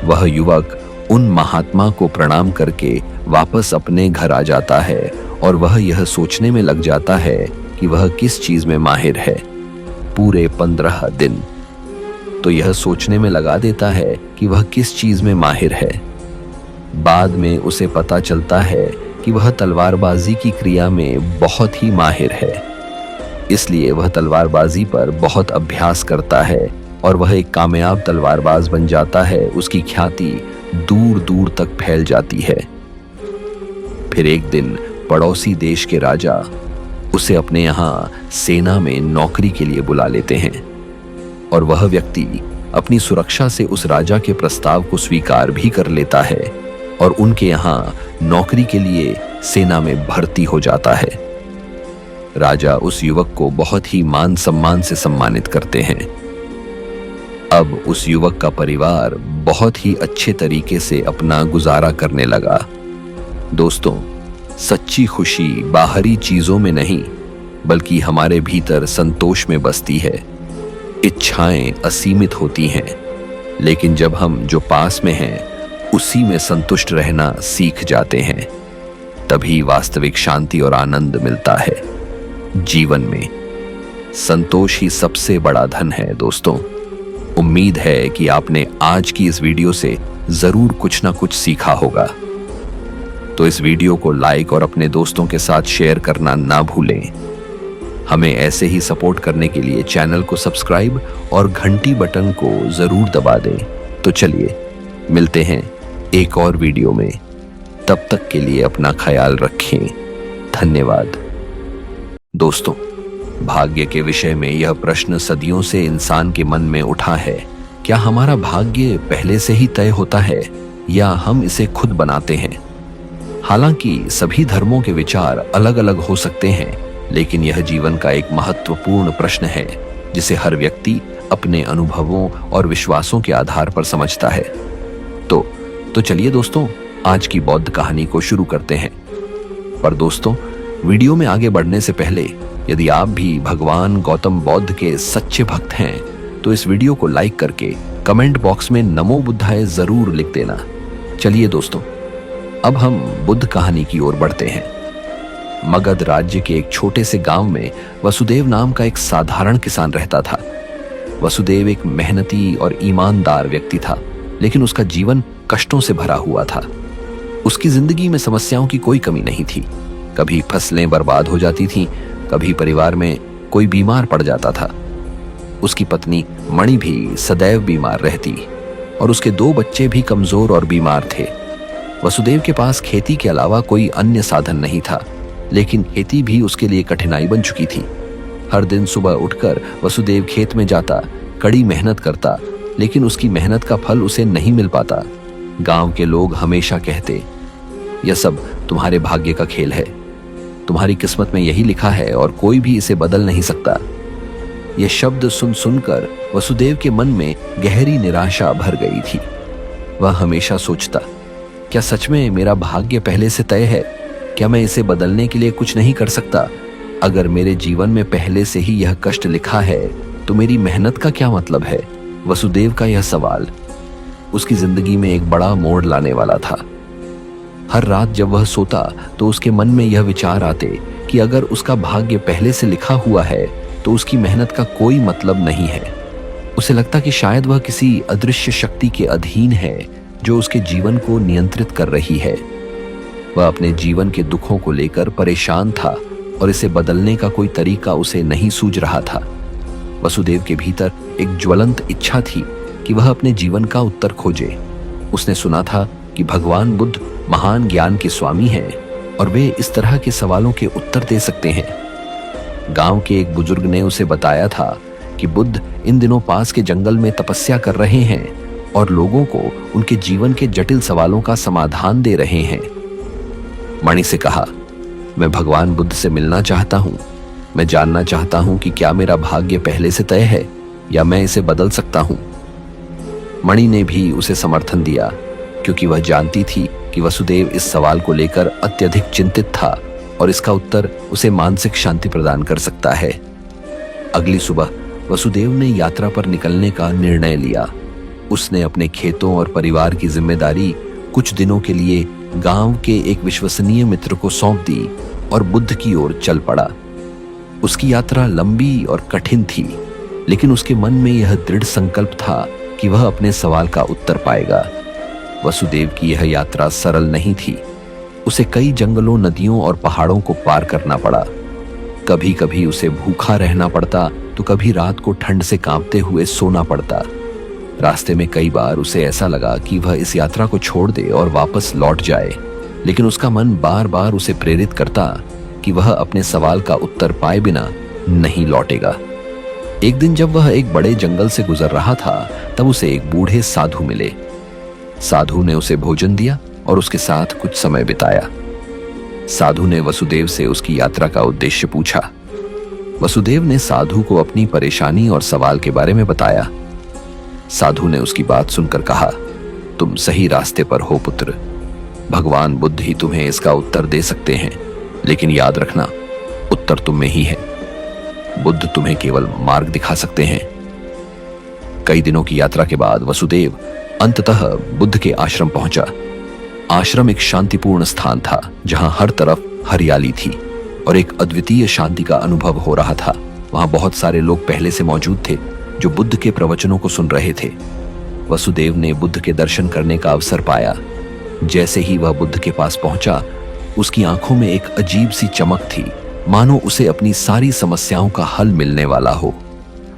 वह युवक उन महात्मा को प्रणाम करके वापस अपने घर आ जाता है और वह यह सोचने में लग जाता है कि वह किस चीज में माहिर है। पूरे 15 दिन तो यह सोचने में लगा देता है कि वह किस चीज में माहिर है। बाद में उसे पता चलता है कि वह तलवारबाजी की क्रिया में बहुत ही माहिर है, इसलिए वह तलवारबाजी पर बहुत अभ्यास करता है और वह एक कामयाब तलवारबाज बन जाता है। उसकी ख्याति दूर दूर तक फैल जाती है। फिर एक दिन पड़ोसी देश के राजा उसे अपने यहाँ सेना में नौकरी के लिए बुला लेते हैं और वह व्यक्ति अपनी सुरक्षा से उस राजा के प्रस्ताव को स्वीकार भी कर लेता है और उनके यहाँ नौकरी के लिए सेना में भर्ती हो जाता है। राजा उस युवक को बहुत ही मान सम्मान से सम्मानित करते हैं। अब उस युवक का परिवार बहुत ही अच्छे तरीके से अपना गुजारा करने लगा। दोस्तों, सच्ची खुशी बाहरी चीजों में नहीं बल्कि हमारे भीतर संतोष में बसती है। इच्छाएं असीमित होती हैं, लेकिन जब हम जो पास में हैं उसी में संतुष्ट रहना सीख जाते हैं, तभी वास्तविक शांति और आनंद मिलता है। जीवन में संतोष ही सबसे बड़ा धन है। दोस्तों, उम्मीद है कि आपने आज की इस वीडियो से जरूर कुछ ना कुछ सीखा होगा। तो इस वीडियो को लाइक और अपने दोस्तों के साथ शेयर करना ना भूलें। हमें ऐसे ही सपोर्ट करने के लिए चैनल को सब्सक्राइब और घंटी बटन को जरूर दबा दें। तो चलिए मिलते हैं एक और वीडियो में। तब तक के लिए अपना ख्याल रखें। धन्यवाद। दोस्तों, भाग्य के विषय में यह प्रश्न सदियों से इंसान के मन में उठा है। क्या हमारा भाग्य पहले से ही तय होता है या हम इसे खुद बनाते हैं? हालांकि सभी धर्मों के विचार अलग अलग हो सकते हैं, लेकिन यह जीवन का एक महत्वपूर्ण प्रश्न है जिसे हर व्यक्ति अपने अनुभवों और विश्वासों के आधार पर समझता है। तो चलिए दोस्तों, आज की बौद्ध कहानी को शुरू करते हैं। पर दोस्तों, वीडियो में आगे बढ़ने से पहले यदि आप भी भगवान गौतम बुद्ध के सच्चे भक्त हैं तो इस वीडियो को लाइक करके कमेंट बॉक्स में नमो बुद्धाय जरूर लिख देना। चलिए दोस्तों, अब हम बुद्ध कहानी की ओर बढ़ते हैं। मगध राज्य के एक छोटे से गांव में वसुदेव नाम का एक साधारण किसान रहता था। वसुदेव एक मेहनती और ईमानदार व्यक्ति था, लेकिन उसका जीवन कष्टों से भरा हुआ था। उसकी जिंदगी में समस्याओं की कोई कमी नहीं थी। कभी फसलें बर्बाद हो जाती थीं, कभी परिवार में कोई बीमार पड़ जाता था। उसकी पत्नी मणि भी सदैव बीमार रहती और उसके 2 बच्चे भी कमजोर और बीमार थे। वसुदेव के पास खेती के अलावा कोई अन्य साधन नहीं था, लेकिन खेती भी उसके लिए कठिनाई बन चुकी थी। हर दिन सुबह उठकर वसुदेव खेत में जाता, कड़ी मेहनत करता, लेकिन उसकी मेहनत का फल उसे नहीं मिल पाता। गांव के लोग हमेशा कहते, यह सब तुम्हारे भाग्य का खेल है, तुम्हारी किस्मत में यही लिखा है और कोई भी इसे बदल नहीं सकता। यह शब्द सुन सुनकर वसुदेव के मन में गहरी निराशा भर गई थी। वह हमेशा सोचता, क्या सच में मेरा भाग्य पहले से तय है? क्या मैं इसे बदलने के लिए कुछ नहीं कर सकता? अगर मेरे जीवन में पहले से ही यह कष्ट लिखा है तो मेरी मेहनत का क्या मतलब है? वसुदेव का यह सवाल उसकी जिंदगी में एक बड़ा मोड़ लाने वाला था। हर रात जब वह सोता तो उसके मन में यह विचार आते कि अगर उसका भाग्य पहले से लिखा हुआ है तो उसकी मेहनत का कोई मतलब नहीं है। उसे लगता कि शायद वह किसी अदृश्य शक्ति के अधीन है जो उसके जीवन को नियंत्रित कर रही है। वह अपने जीवन के दुखों को लेकर परेशान था और इसे बदलने का कोई तरीका उसे नहीं सूझ रहा था। वसुदेव के भीतर एक ज्वलंत इच्छा थी कि वह अपने जीवन का उत्तर खोजे। उसने सुना था कि भगवान बुद्ध महान ज्ञान के स्वामी हैं और वे इस तरह के सवालों के उत्तर दे सकते हैं। गांव के एक बुजुर्ग ने उसे बताया था कि बुद्ध इन दिनों पास के जंगल में तपस्या कर रहे हैं और लोगों को उनके जीवन के जटिल सवालों का समाधान दे रहे हैं। मणि से कहा, मैं भगवान बुद्ध से मिलना चाहता हूँ। मैं जानना चाहता हूँ कि क्या मेरा भाग्य पहले से तय है या मैं इसे बदल सकता हूँ। मणि ने भी उसे समर्थन दिया, क्योंकि वह जानती थी कि वसुदेव इस सवाल को लेकर अत्यधिक चिंतित था और इसका उत्तर उसे मानसिक शांति प्रदान कर सकता है। अगली सुबह वसुदेव ने यात्रा पर निकलने का निर्णय लिया। उसने अपने खेतों और परिवार की जिम्मेदारी कुछ दिनों के लिए गांव के एक विश्वसनीय मित्र को सौंप दी और बुद्ध की ओर चल पड़ा। उसकी यात्रा लंबी और कठिन थी, लेकिन उसके मन में यह दृढ़ संकल्प था कि वह अपने सवाल का उत्तर पाएगा। वसुदेव की यह यात्रा सरल नहीं थी। उसे कई जंगलों, नदियों और पहाड़ों को पार करना पड़ा। कभी कभी उसे भूखा रहना पड़ता तो कभी रात को ठंड से कांपते हुए सोना पड़ता। रास्ते में कई बार उसे ऐसा लगा कि वह इस यात्रा को छोड़ दे और वापस लौट जाए, लेकिन उसका मन बार बार उसे प्रेरित करता कि वह अपने सवाल का उत्तर पाए बिना नहीं लौटेगा। एक दिन जब वह एक बड़े जंगल से गुजर रहा था, तब उसे एक बूढ़े साधु मिले। साधु ने उसे भोजन दिया और उसके साथ कुछ समय बिताया। साधु ने वसुदेव से उसकी यात्रा का उद्देश्य पूछा। वसुदेव ने साधु को अपनी परेशानी और सवाल के बारे में बताया। साधु ने उसकी बात सुनकर कहा, तुम सही रास्ते पर हो पुत्र। भगवान बुद्ध ही तुम्हें इसका उत्तर दे सकते हैं, लेकिन याद रखना, उत्तर तुम में ही है। बुद्ध तुम्हें केवल मार्ग दिखा सकते हैं। कई दिनों की यात्रा के बाद वसुदेव अंततः बुद्ध के आश्रम पहुंचा। आश्रम एक शांतिपूर्ण स्थान था, जहां हर तरफ हरियाली थी और एक अद्वितीय शांति का अनुभव हो रहा था। वहां बहुत सारे लोग पहले से मौजूद थे जो बुद्ध के प्रवचनों को सुन रहे थे। वसुदेव ने बुद्ध के दर्शन करने का अवसर पाया। जैसे ही वह बुद्ध के पास पहुंचा, उसकी आंखों में एक अजीब सी चमक थी, मानो उसे अपनी सारी समस्याओं का हल मिलने वाला हो।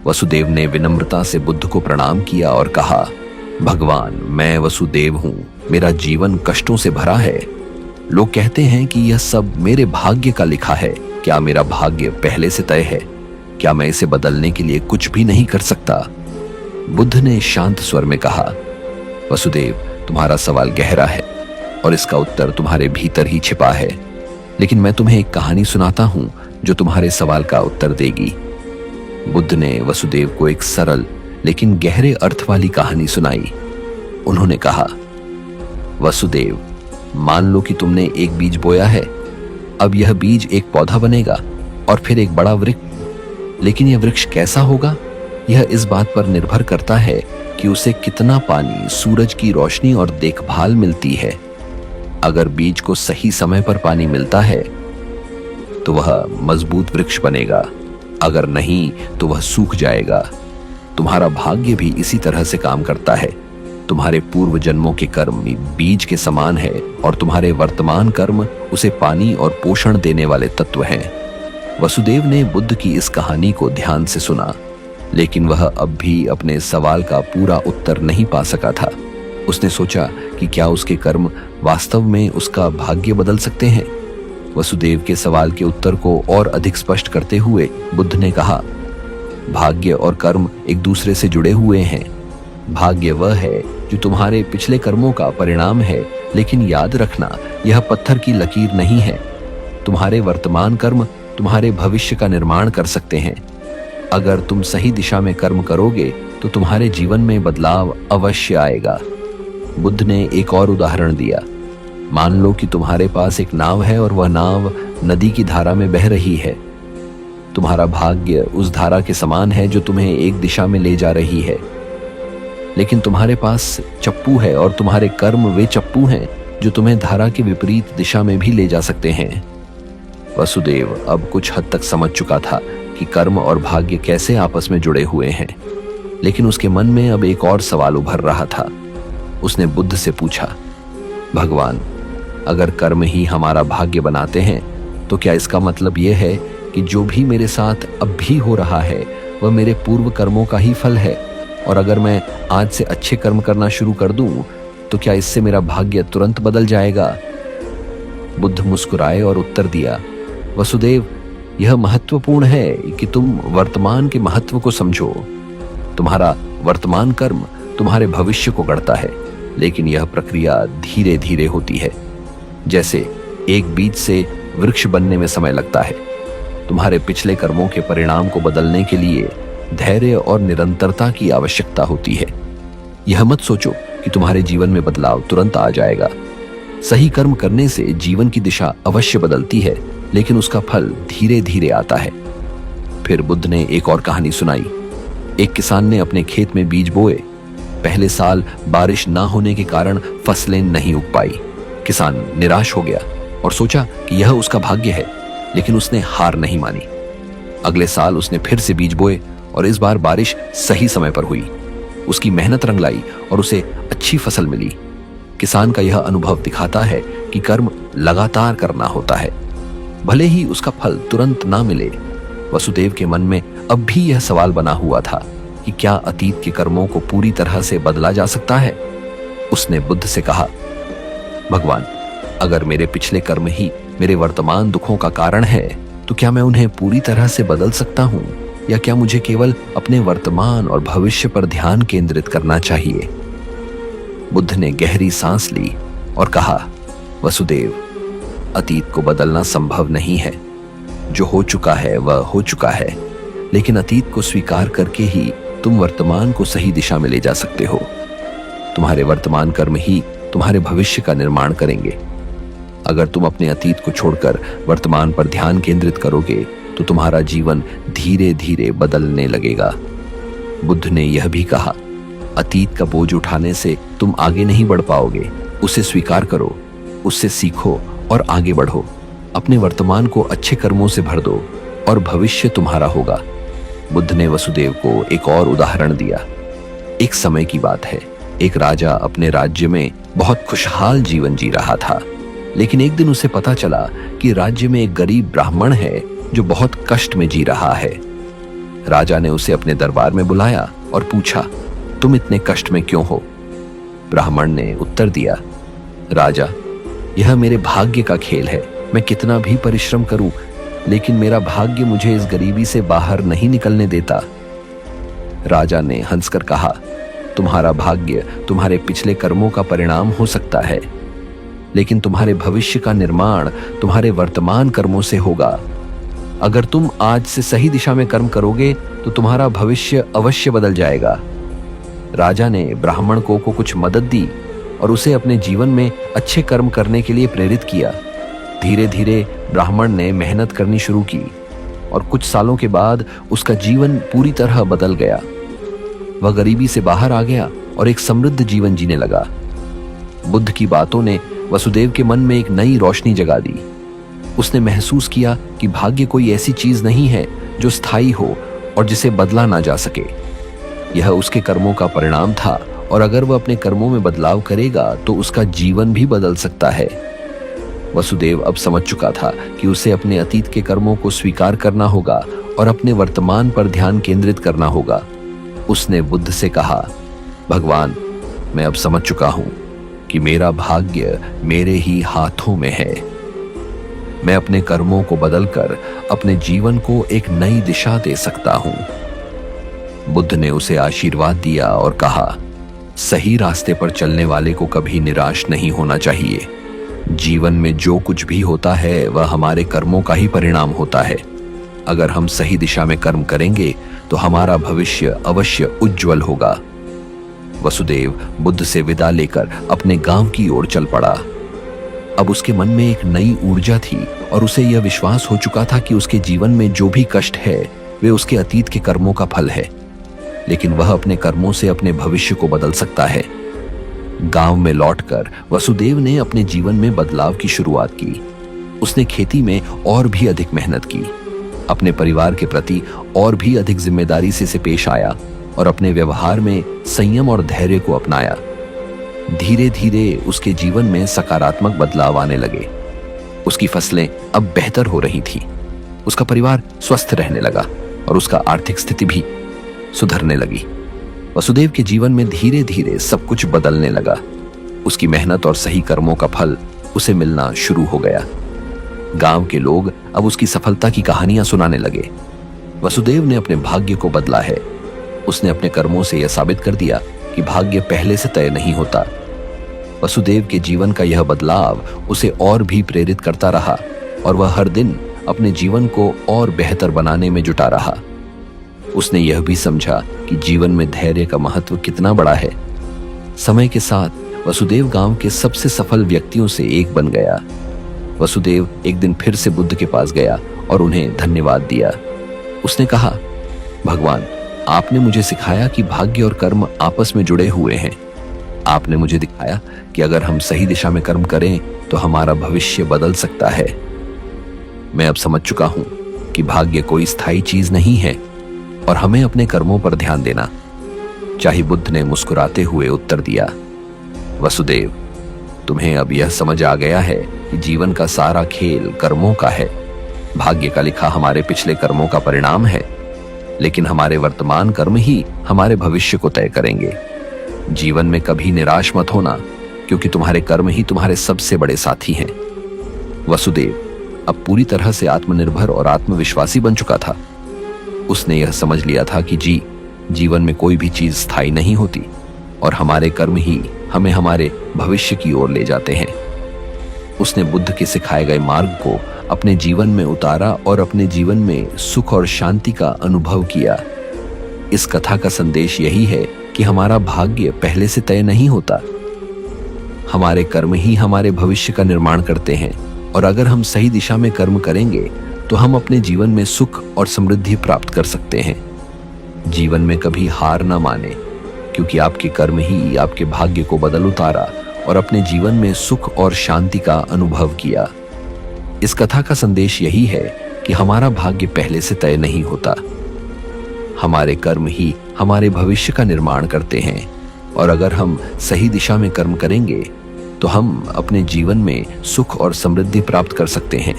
वसुदेव ने विनम्रता से बुद्ध को प्रणाम किया और कहा, भगवान, मैं वसुदेव हूं। मेरा जीवन कष्टों से भरा है। लोग कहते हैं कि यह सब मेरे भाग्य का लिखा है। क्या मेरा भाग्य पहले से तय है? क्या मैं इसे बदलने के लिए कुछ भी नहीं कर सकता? बुद्ध ने शांत स्वर में कहा, वसुदेव, तुम्हारा सवाल गहरा है और इसका उत्तर तुम्हारे भीतर ही छिपा है। लेकिन मैं तुम्हें एक कहानी सुनाता हूं जो तुम्हारे सवाल का उत्तर देगी। बुद्ध ने वसुदेव को एक सरल लेकिन गहरे अर्थ वाली कहानी सुनाई। उन्होंने कहा, वसुदेव, मान लो कि तुमने एक बीज बोया है। अब यह बीज एक पौधा बनेगा और फिर एक बड़ा वृक्ष। लेकिन यह वृक्ष कैसा होगा, यह इस बात पर निर्भर करता है कि उसे कितना पानी, सूरज की रोशनी और देखभाल मिलती है। अगर बीज को सही समय पर पानी मिलता है तो वह मजबूत वृक्ष बनेगा, अगर नहीं तो वह सूख जाएगा। तुम्हारा भाग्य भी इसी तरह से काम करता है। तुम्हारे पूर्व जन्मों के कर्म बीज के समान है और तुम्हारे वर्तमान कर्म उसे पानी और पोषण देने वाले तत्व हैं। वसुदेव ने बुद्ध की इस कहानी को ध्यान से सुना, लेकिन वह अब भी अपने सवाल का पूरा उत्तर नहीं पा सका था। उसने सोचा कि क्या उसके कर्म वास्तव में उसका भाग्य बदल सकते हैं। वसुदेव के सवाल के उत्तर को और अधिक स्पष्ट करते हुए बुद्ध ने कहा, भाग्य और कर्म एक दूसरे से जुड़े हुए हैं। भाग्य वह है जो तुम्हारे पिछले कर्मों का परिणाम है, लेकिन याद रखना, यह पत्थर की लकीर नहीं है। तुम्हारे वर्तमान कर्म तुम्हारे भविष्य का निर्माण कर सकते हैं। अगर तुम सही दिशा में कर्म करोगे तो तुम्हारे जीवन में बदलाव अवश्य आएगा। बुद्ध ने एक और उदाहरण दिया। मान लो कि तुम्हारे पास एक नाव है और वह नाव नदी की धारा में बह रही है। तुम्हारा भाग्य उस धारा के समान है जो तुम्हें एक दिशा में ले जा रही है, लेकिन तुम्हारे पास चप्पू है और तुम्हारे कर्म वे चप्पू हैं जो तुम्हें धारा के विपरीत दिशा में भी ले जा सकते हैं। वसुदेव अब कुछ हद तक समझ चुका था कि कर्म और भाग्य कैसे आपस में जुड़े हुए हैं, लेकिन उसके मन में अब एक और सवाल उभर रहा था। उसने बुद्ध से पूछा, भगवान, अगर कर्म ही हमारा भाग्य बनाते हैं तो क्या इसका मतलब यह है कि जो भी मेरे साथ अब भी हो रहा है वह मेरे पूर्व कर्मों का ही फल है? और अगर मैं आज से अच्छे कर्म करना शुरू कर दूं तो क्या इससे मेरा भाग्य तुरंत बदल जाएगा? बुद्ध मुस्कुराए और उत्तर दिया, वसुदेव, यह महत्वपूर्ण है कि तुम वर्तमान के महत्व को समझो। तुम्हारा वर्तमान कर्म तुम्हारे भविष्य को गढ़ता है, लेकिन यह प्रक्रिया धीरे धीरे होती है। जैसे एक बीज से वृक्ष बनने में समय लगता है, तुम्हारे पिछले कर्मों के परिणाम को बदलने के लिए धैर्य और निरंतरता की आवश्यकता होती है। यह मत सोचो कि तुम्हारे जीवन में बदलाव तुरंत आ जाएगा। सही कर्म करने से जीवन की दिशा अवश्य बदलती है, लेकिन उसका फल धीरे धीरे आता है। फिर बुद्ध ने एक और कहानी सुनाई। एक किसान ने अपने खेत में बीज बोए। पहले साल बारिश ना होने के कारण फसलें नहीं उग पाई। किसान निराश हो गया और सोचा कि यह उसका भाग्य है, लेकिन उसने हार नहीं मानी। अगले साल उसने फिर से बीज बोए और इस बार बारिश सही समय पर हुई। उसकी मेहनत रंग लाई और उसे अच्छी फसल मिली। किसान का यह अनुभव दिखाता है कि कर्म लगातार करना होता है, भले ही उसका फल तुरंत ना मिले। वसुदेव के मन में अब भी यह सवाल बना हुआ था कि क्या अतीत के कर्मों को पूरी तरह से बदला जा सकता है। उसने बुद्ध से कहा, भगवान, अगर मेरे पिछले कर्म ही मेरे वर्तमान दुखों का कारण है, तो क्या मैं उन्हें पूरी तरह से बदल सकता हूँ, या क्या मुझे केवल अपने वर्तमान और भविष्य पर ध्यान केंद्रित करना चाहिए। बुद्ध ने गहरी सांस ली और कहा, वसुदेव, अतीत को बदलना संभव नहीं है। जो हो चुका है वह हो चुका है, लेकिन अतीत को स्वीकार करके ही तुम वर्तमान को सही दिशा में ले जा सकते हो। तुम्हारे वर्तमान कर्म ही तुम्हारे भविष्य का निर्माण करेंगे। अगर तुम अपने अतीत को छोड़कर वर्तमान पर ध्यान केंद्रित करोगे तो तुम्हारा जीवन धीरे धीरे बदलने लगेगा। बुद्ध ने यह भी कहा, अतीत का बोझ उठाने से तुम आगे नहीं बढ़ पाओगे। उसे स्वीकार करो, उससे सीखो और आगे बढ़ो। अपने वर्तमान को अच्छे कर्मों से भर दो और भविष्य तुम्हारा होगा। बुद्ध ने वसुदेव को एक और उदाहरण दिया। एक समय की बात है, एक राजा अपने राज्य में बहुत खुशहाल जीवन जी रहा था, लेकिन एक दिन उसे पता चला कि राज्य में एक गरीब ब्राह्मण है जो बहुत कष्ट में जी रहा है। राजा ने उसे अपने दरबार में बुलाया और पूछा, तुम इतने कष्ट में क्यों हो? ब्राह्मण ने उत्तर दिया, राजा, यह मेरे भाग्य का खेल है। मैं कितना भी परिश्रम करूं, लेकिन मेरा भाग्य मुझे इस गरीबी से बाहर नहीं निकलने देता। राजा ने हंसकर कहा, तुम्हारा भाग्य तुम्हारे पिछले कर्मों का परिणाम हो सकता है, लेकिन तुम्हारे भविष्य का निर्माण तुम्हारे वर्तमान कर्मों से होगा। अगर तुम आज से सही दिशा में कर्म करोगे तो तुम्हारा भविष्य अवश्य बदल जाएगा। राजा ने ब्राह्मण को कुछ मदद दी और उसे अपने जीवन में अच्छे कर्म करने के लिए प्रेरित किया। धीरे धीरे ब्राह्मण ने मेहनत करनी शुरू की और कुछ सालों के बाद उसका जीवन पूरी तरह बदल गया। वह गरीबी से बाहर आ गया और एक समृद्ध जीवन जीने लगा। बुद्ध की बातों ने वसुदेव के मन में एक नई रोशनी जगा दी। उसने महसूस किया कि भाग्य कोई ऐसी चीज नहीं है जो स्थायी हो और जिसे बदला ना जा सके। यह उसके कर्मों का परिणाम था और अगर वह अपने कर्मों में बदलाव करेगा तो उसका जीवन भी बदल सकता है। वसुदेव अब समझ चुका था कि उसे अपने अतीत के कर्मों को स्वीकार करना होगा और अपने वर्तमान पर ध्यान केंद्रित करना होगा। उसने बुद्ध से कहा, भगवान, मैं अब समझ चुका हूं कि मेरा भाग्य मेरे ही हाथों में है। मैं अपने कर्मों को बदलकर अपने जीवन को एक नई दिशा दे सकता हूं। बुद्ध ने उसे आशीर्वाद दिया और कहा, सही रास्ते पर चलने वाले को कभी निराश नहीं होना चाहिए। जीवन में जो कुछ भी होता है वह हमारे कर्मों का ही परिणाम होता है। अगर हम सही दिशा में कर्म करेंगे तो हमारा भविष्य अवश्य उज्जवल होगा। वसुदेव बुद्ध से विदा लेकर अपने गांव की ओर चल पड़ा। अब उसके मन में एक नई ऊर्जा थी और उसे यह विश्वास हो चुका था कि उसके जीवन में जो भी कष्ट है वे उसके अतीत के कर्मों का फल है, लेकिन वह अपने कर्मों से अपने भविष्य को बदल सकता है। गांव में लौटकर वसुदेव ने अपने जीवन में बदलाव की शुरुआत की। उसने खेती में और भी अधिक मेहनत की, अपने परिवार के प्रति और भी अधिक जिम्मेदारी से पेश आया और अपने व्यवहार में संयम और धैर्य को अपनाया। धीरे धीरे उसके जीवन में सकारात्मक बदलाव आने लगे। उसकी फसलें अब बेहतर हो रही थीं। उसका परिवार स्वस्थ रहने लगा और उसका आर्थिक स्थिति भी सुधरने लगी। वसुदेव के जीवन में धीरे धीरे सब कुछ बदलने लगा। उसकी मेहनत और सही कर्मों का फल उसे मिलना शुरू हो गया। गांव के लोग अब उसकी सफलता की कहानियां सुनाने लगे। वसुदेव ने अपने भाग्य को बदला है। उसने अपने कर्मों से यह साबित कर दिया कि भाग्य पहले से तय नहीं होता। वसुदेव के जीवन का यह बदलाव उसे और भी प्रेरित करता रहा और वह हर दिन अपने जीवन को और बेहतर बनाने में जुटा रहा। उसने यह भी समझा कि जीवन में धैर्य का महत्व कितना बड़ा है। समय के साथ वसुदेव गांव के सबसे सफल व्यक्तियों से एक बन गया। वसुदेव एक दिन फिर से बुद्ध के पास गया और उन्हें धन्यवाद दिया। उसने कहा, भगवान, आपने मुझे सिखाया कि भाग्य और कर्म आपस में जुड़े हुए हैं। आपने मुझे दिखाया कि अगर हम सही दिशा में कर्म करें तो हमारा भविष्य बदल सकता है। मैं अब समझ चुका हूं कि भाग्य कोई स्थायी चीज नहीं है, और हमें अपने कर्मों पर ध्यान देना। चाहे बुद्ध ने मुस्कुराते हुए उत्तर दिया, वसुदेव, तुम्हें अब यह समझ आ गया है कि जीवन का सारा खेल कर्मों का है। भाग्य का लिखा हमारे पिछले कर्मों का परिणाम है, लेकिन हमारे वर्तमान कर्म ही हमारे भविष्य को तय करेंगे। जीवन में कभी निराश मत होना, क्योंकि तुम्हारे कर्म ही तुम्हारे सबसे बड़े साथी हैं। वसुदेव अब पूरी तरह से आत्मनिर्भर और आत्मविश्वासी बन चुका था। उसने यह समझ लिया था कि जीवन में कोई भी चीज स्थायी नहीं होती और हमारे कर्म ही हमें हमारे भविष्य की ओर ले जाते हैं। उसने बुद्ध के सिखाए गए मार्ग को अपने जीवन में उतारा और अपने जीवन में सुख और शांति का अनुभव किया। इस कथा का संदेश यही है कि हमारा भाग्य पहले से तय नहीं होता। हमारे कर्म ही हमारे भविष्य का निर्माण करते हैं, और अगर हम सही दिशा में कर्म करेंगे तो हम अपने जीवन में सुख और समृद्धि प्राप्त कर सकते हैं। जीवन में कभी हार न माने, क्योंकि आपके कर्म ही आपके भाग्य को बदल उतारा और अपने जीवन में सुख और शांति का अनुभव किया। इस कथा का संदेश यही है कि हमारा भाग्य पहले से तय नहीं होता। हमारे कर्म ही हमारे भविष्य का निर्माण करते हैं, और अगर हम सही दिशा में कर्म करेंगे तो हम अपने जीवन में सुख और समृद्धि प्राप्त कर सकते हैं।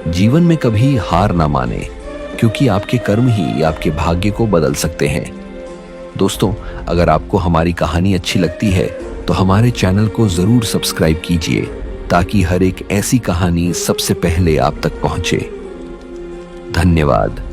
जीवन में कभी हार ना माने, क्योंकि आपके कर्म ही आपके भाग्य को बदल सकते हैं। दोस्तों, अगर आपको हमारी कहानी अच्छी लगती है तो हमारे चैनल को जरूर सब्सक्राइब कीजिए, ताकि हर एक ऐसी कहानी सबसे पहले आप तक पहुंचे। धन्यवाद।